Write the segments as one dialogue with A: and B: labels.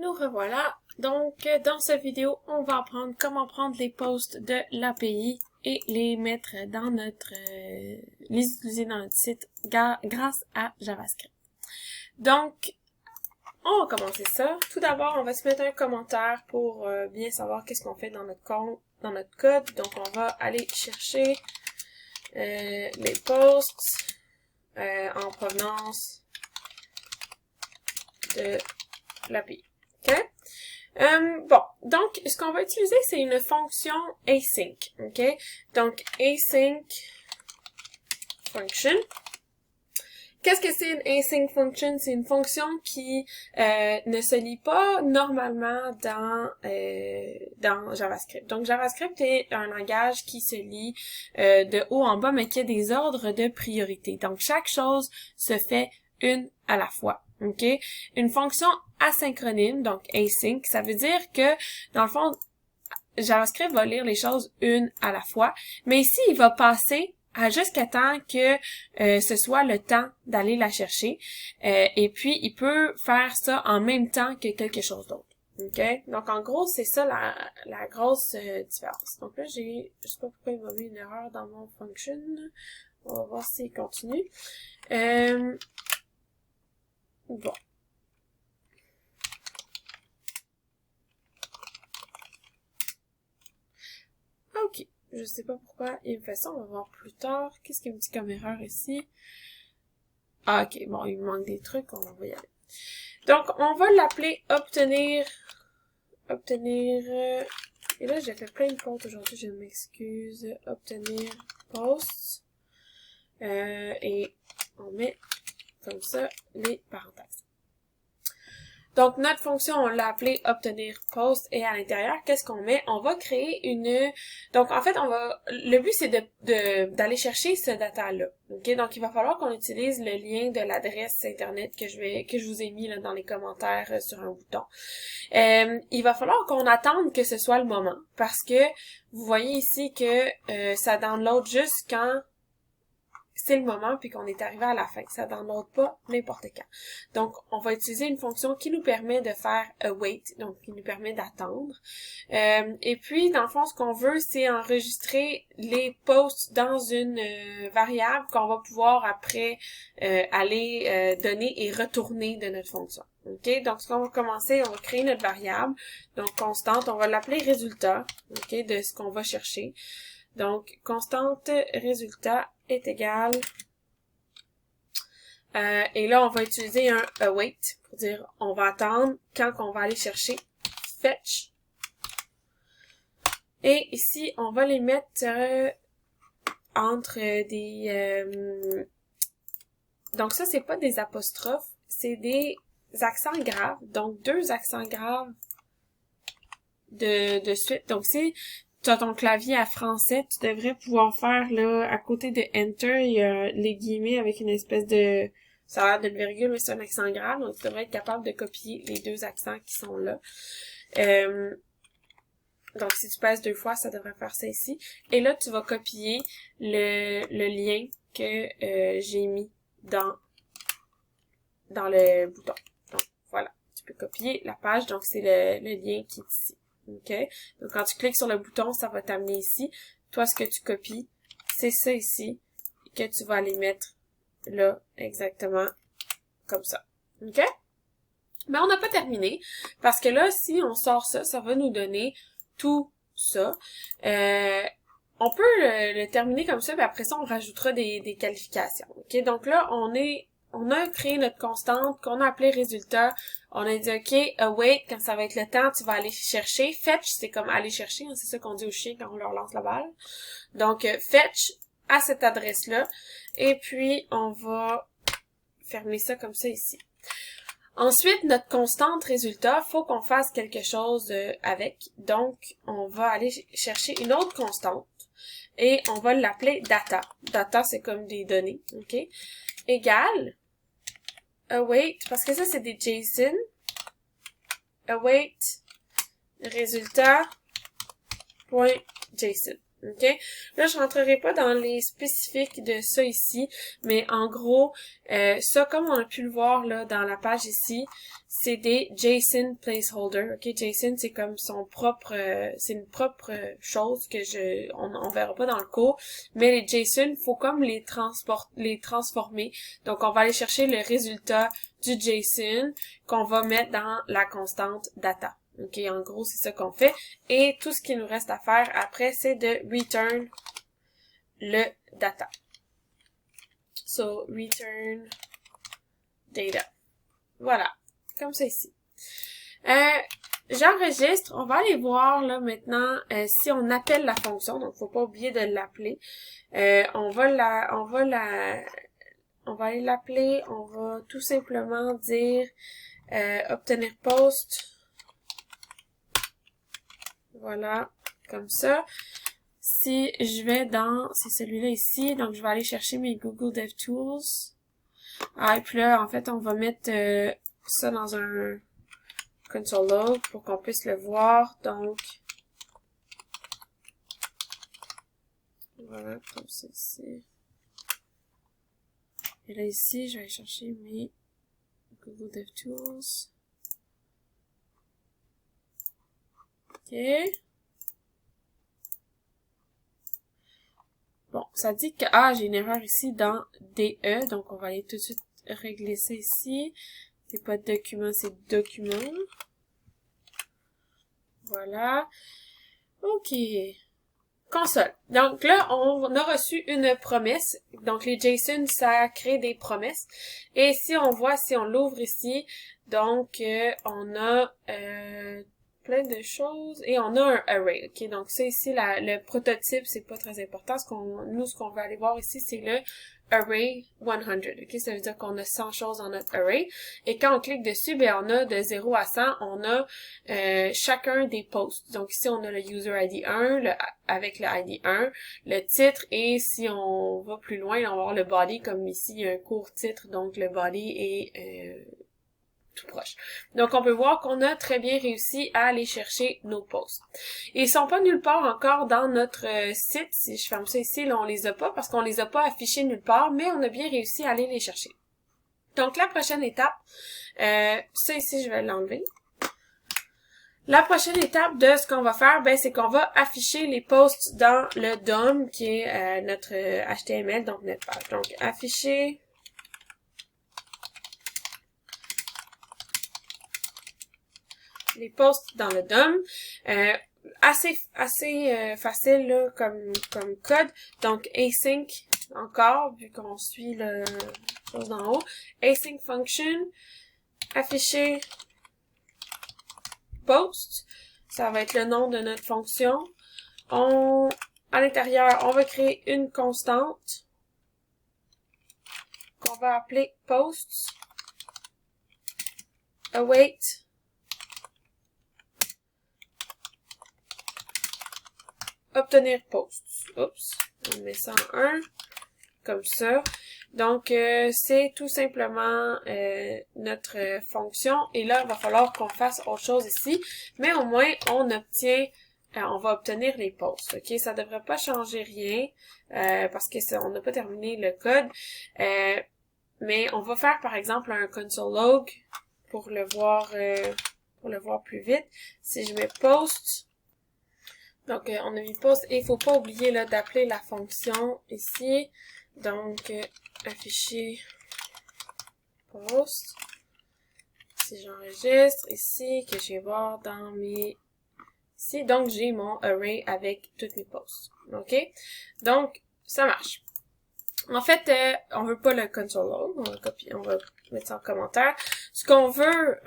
A: Nous revoilà. Donc, dans cette vidéo, on va apprendre comment prendre les posts de l'API et les mettre dans notre, les utiliser dans notre site grâce à JavaScript. Donc, on va commencer ça. Tout d'abord, on va se mettre un commentaire pour bien savoir qu'est-ce qu'on fait dans notre code. Donc, on va aller chercher les posts en provenance de l'API. OK? Bon, donc, ce qu'on va utiliser, c'est une fonction async. OK? Donc, async function. Qu'est-ce que c'est une async function? C'est une fonction qui ne se lit pas normalement dans JavaScript. Donc, JavaScript est un langage qui se lit de haut en bas, mais qui a des ordres de priorité. Donc, chaque chose se fait une à la fois. OK? Une fonction asynchrone, donc async, ça veut dire que, dans le fond, JavaScript va lire les choses une à la fois, mais ici, il va passer jusqu'à temps que ce soit le temps d'aller la chercher. Et puis, il peut faire ça en même temps que quelque chose d'autre. OK? Donc, en gros, c'est ça la grosse différence. Donc là, je sais pas pourquoi il m'a mis une erreur dans mon function. On va voir s'il continue. Bon. OK. Je sais pas pourquoi il me fait ça. On va voir plus tard. Qu'est-ce qu'il me dit comme erreur ici? Ah, OK. Bon, il me manque des trucs. On va y aller. Donc, on va l'appeler obtenir. Et là, j'ai fait plein de fautes aujourd'hui. Je m'excuse. Obtenir posts. Et on met comme ça les parenthèses. Donc, notre fonction, on l'a appelée obtenir post et à l'intérieur, qu'est-ce qu'on met? On va créer donc en fait, le but c'est d'aller chercher ce data-là. OK? Donc, il va falloir qu'on utilise le lien de l'adresse internet que je vous ai mis là, dans les commentaires sur un bouton. Il va falloir qu'on attende que ce soit le moment parce que vous voyez ici que ça download juste quand c'est le moment puis qu'on est arrivé à la fin. Ça download pas n'importe quand. Donc, on va utiliser une fonction qui nous permet de faire await, donc qui nous permet d'attendre. Et puis, dans le fond, ce qu'on veut, c'est enregistrer les posts dans une variable qu'on va pouvoir après aller donner et retourner de notre fonction. OK? Donc, ce qu'on va commencer, on va créer notre variable. Donc, constante, on va l'appeler résultat, OK, de ce qu'on va chercher. Donc, constante résultat est égal. Et là, on va utiliser un await pour dire on va attendre quand on va aller chercher fetch. Et ici, on va les mettre entre des... donc ça, c'est pas des apostrophes, c'est des accents graves. Donc, 2 accents graves de suite. Donc, si tu as ton clavier à français, tu devrais pouvoir faire, là, à côté de Enter, il y a les guillemets avec une espèce de... Ça a l'air d'une virgule, mais c'est un accent grave, donc tu devrais être capable de copier les 2 accents qui sont là. Donc, si tu passes 2 fois, ça devrait faire ça ici. Et là, tu vas copier le lien que j'ai mis dans le bouton. Donc, voilà. Tu peux copier la page, donc c'est le lien qui est ici. OK? Donc, quand tu cliques sur le bouton, ça va t'amener ici. Toi, ce que tu copies, c'est ça ici que tu vas aller mettre là, exactement comme ça. OK? Mais on n'a pas terminé parce que là, si on sort ça, ça va nous donner tout ça. On peut le terminer comme ça, puis après ça, on rajoutera des qualifications. OK? Donc là, on a créé notre constante qu'on a appelée résultat. On a dit, OK, await, quand ça va être le temps, tu vas aller chercher. Fetch, c'est comme aller chercher, hein, c'est ça qu'on dit aux chiens quand on leur lance la balle. Donc, fetch à cette adresse-là. Et puis, on va fermer ça comme ça ici. Ensuite, notre constante résultat, faut qu'on fasse quelque chose avec. Donc, on va aller chercher une autre constante et on va l'appeler data. Data, c'est comme des données, OK? Égal await, parce que ça, c'est des JSON. Await résultat.json. OK? Là, je rentrerai pas dans les spécifiques de ça ici, mais en gros, ça, comme on a pu le voir là dans la page ici, c'est des JSON placeholder. OK? JSON, c'est comme son propre, c'est une propre chose que on verra pas dans le cours, mais les JSON, faut comme les transformer. Donc, on va aller chercher le résultat du JSON qu'on va mettre dans la constante data. OK, en gros, c'est ça qu'on fait. Et tout ce qu'il nous reste à faire après, c'est de return le data. So, return data. Voilà, comme ça ici. J'enregistre. On va aller voir là maintenant si on appelle la fonction. Donc, faut pas oublier de l'appeler. On va aller l'appeler. On va tout simplement dire obtenir post. Voilà, comme ça. Si je vais dans, c'est celui-là ici, donc je vais aller chercher mes Google DevTools. Ah, et puis là, en fait, on va mettre ça dans un console log pour qu'on puisse le voir. Donc, voilà, comme ça ici. Et là, ici, je vais aller chercher mes Google DevTools. OK. Bon, ça dit que, j'ai une erreur ici dans DE, donc on va aller tout de suite régler ça ici. C'est pas document, c'est document. Voilà. OK. Console. Donc là, on a reçu une promesse. Donc les JSON, ça crée des promesses. Et si on voit, si on l'ouvre ici, donc on a plein de choses et on a un array. OK, donc ça ici, le prototype, c'est pas très important. Ce qu'on veut aller voir ici, c'est le array 100. OK, ça veut dire qu'on a 100 choses dans notre array. Et quand on clique dessus, ben on a de 0 à 100, on a chacun des posts. Donc ici, on a le user ID 1 avec le ID 1, le titre, et si on va plus loin, on va avoir le body, comme ici, il y a un court titre, donc le body est tout proche. Donc, on peut voir qu'on a très bien réussi à aller chercher nos posts. Ils sont pas nulle part encore dans notre site. Si je ferme ça ici, là, on les a pas parce qu'on les a pas affichés nulle part, mais on a bien réussi à aller les chercher. Donc, la prochaine étape, ça ici, je vais l'enlever. La prochaine étape de ce qu'on va faire, ben, c'est qu'on va afficher les posts dans le DOM, qui est notre HTML, donc notre page. Donc, afficher les posts dans le DOM. Assez facile là, comme code. Donc async encore, vu qu'on suit le chose d'en haut. Async function, afficher post, ça va être le nom de notre fonction. À l'intérieur, on va créer une constante qu'on va appeler posts await obtenir posts. Oups, on met ça en 1, comme ça. Donc, c'est tout simplement notre fonction. Et là, il va falloir qu'on fasse autre chose ici. Mais au moins, on va obtenir les posts. OK? Ça devrait pas changer rien parce que on n'a pas terminé le code. Mais on va faire, par exemple, un console log pour le voir plus vite. Si je mets post, donc on a mis post et il faut pas oublier là d'appeler la fonction ici. Donc, afficher post. Si j'enregistre ici, que je vais voir dans mes... Ici, donc j'ai mon array avec toutes mes posts. OK? Donc, ça marche. En fait, on veut pas le console log. On va copier, on va mettre ça en commentaire. Ce qu'on veut,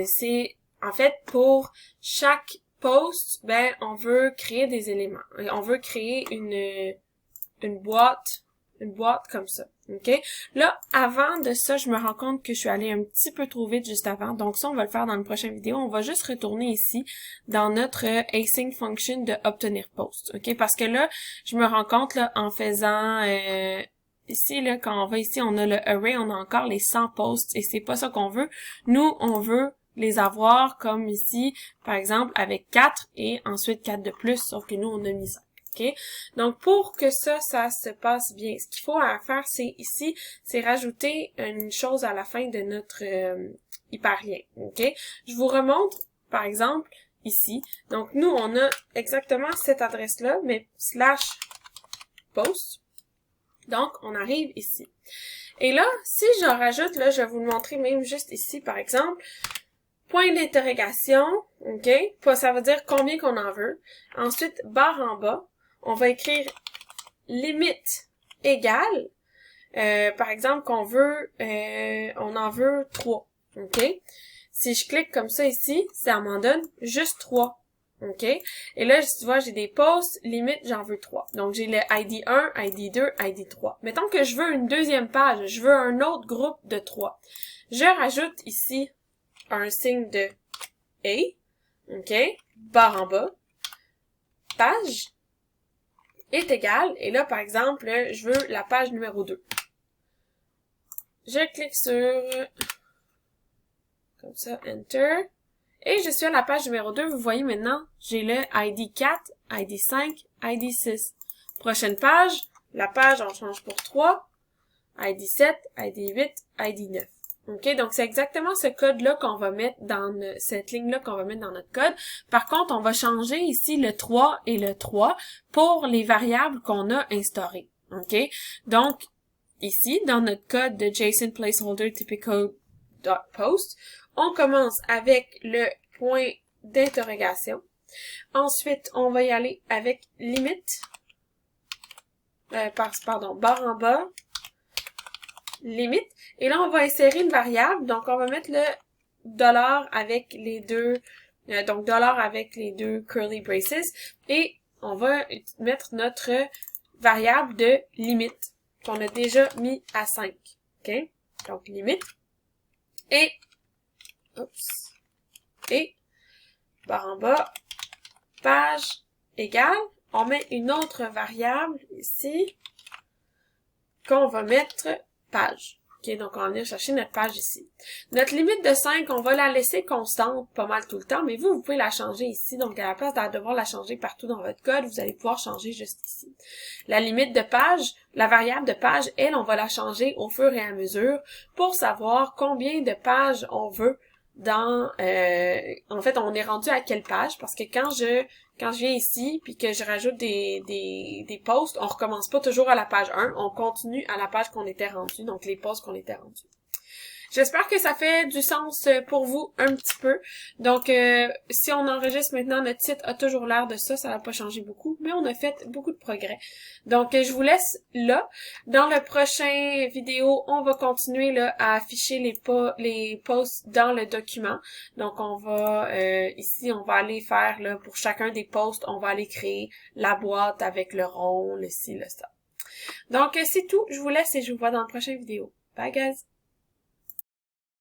A: c'est, en fait, pour chaque post, ben, on veut créer des éléments. On veut créer une boîte comme ça, OK? Là, avant de ça, je me rends compte que je suis allée un petit peu trop vite juste avant. Donc ça, on va le faire dans une prochaine vidéo. On va juste retourner ici dans notre async function de obtenir post, OK? Parce que là, je me rends compte, là, en faisant... ici, là, quand on va ici, on a le array, on a encore les 100 posts et c'est pas ça qu'on veut. Nous, on veut les avoir comme ici, par exemple, avec 4 et ensuite 4 de plus, sauf que nous, on a mis 5. OK? Donc, pour que ça se passe bien, ce qu'il faut faire, c'est ici, c'est rajouter une chose à la fin de notre hyperlien. OK? Je vous remontre, par exemple, ici. Donc, nous, on a exactement cette adresse-là, mais /post. Donc, on arrive ici. Et là, si je rajoute, là, je vais vous le montrer même juste ici, par exemple, point d'interrogation, OK? Ça veut dire combien qu'on en veut. Ensuite, barre en bas, on va écrire limite égale, par exemple, qu'on veut, on en veut 3, OK? Si je clique comme ça ici, ça m'en donne juste 3, OK? Et là, tu vois, j'ai des posts, limite, j'en veux 3. Donc, j'ai le ID 1, ID 2, ID 3. Mettons que je veux une deuxième page, je veux un autre groupe de 3. Je rajoute ici un signe de A, OK? Barre en bas, page, est égal, et là, par exemple, je veux la page numéro 2. Je clique sur, comme ça, Enter, et je suis à la page numéro 2. Vous voyez maintenant, j'ai le ID 4, ID 5, ID 6. Prochaine page, la page, on change pour 3, ID 7, ID 8, ID 9. OK? Donc, c'est exactement ce code-là qu'on va mettre dans cette ligne-là qu'on va mettre dans notre code. Par contre, on va changer ici le 3 et le 3 pour les variables qu'on a instaurées. OK? Donc, ici, dans notre code de JSON placeholder typical.post, on commence avec le point d'interrogation. Ensuite, on va y aller avec limite, barre en bas, limite. Et là, on va insérer une variable. Donc, on va mettre le $ avec les deux, avec les deux curly braces. Et on va mettre notre variable de limite qu'on a déjà mis à 5. OK? Donc, limite. Et, barre en bas, page égale. On met une autre variable ici qu'on va mettre page. OK, donc on va venir chercher notre page ici. Notre limite de 5, on va la laisser constante pas mal tout le temps, mais vous pouvez la changer ici. Donc, à la place de devoir la changer partout dans votre code, vous allez pouvoir changer juste ici. La limite de page, la variable de page, elle, on va la changer au fur et à mesure pour savoir combien de pages on veut dans... en fait, on est rendu à quelle page, parce que quand je viens ici, puis que je rajoute des posts, on recommence pas toujours à la page 1, on continue à la page qu'on était rendu, donc les posts qu'on était rendus. J'espère que ça fait du sens pour vous un petit peu. Donc, si on enregistre maintenant, notre site a toujours l'air de ça. Ça n'a pas changé beaucoup, mais on a fait beaucoup de progrès. Donc, je vous laisse là. Dans le prochain vidéo, on va continuer là à afficher les posts dans le document. Donc, on va ici, on va aller faire là pour chacun des posts, on va aller créer la boîte avec le rond, le ci, le ça. Donc, c'est tout. Je vous laisse et je vous vois dans la prochaine vidéo. Bye, guys!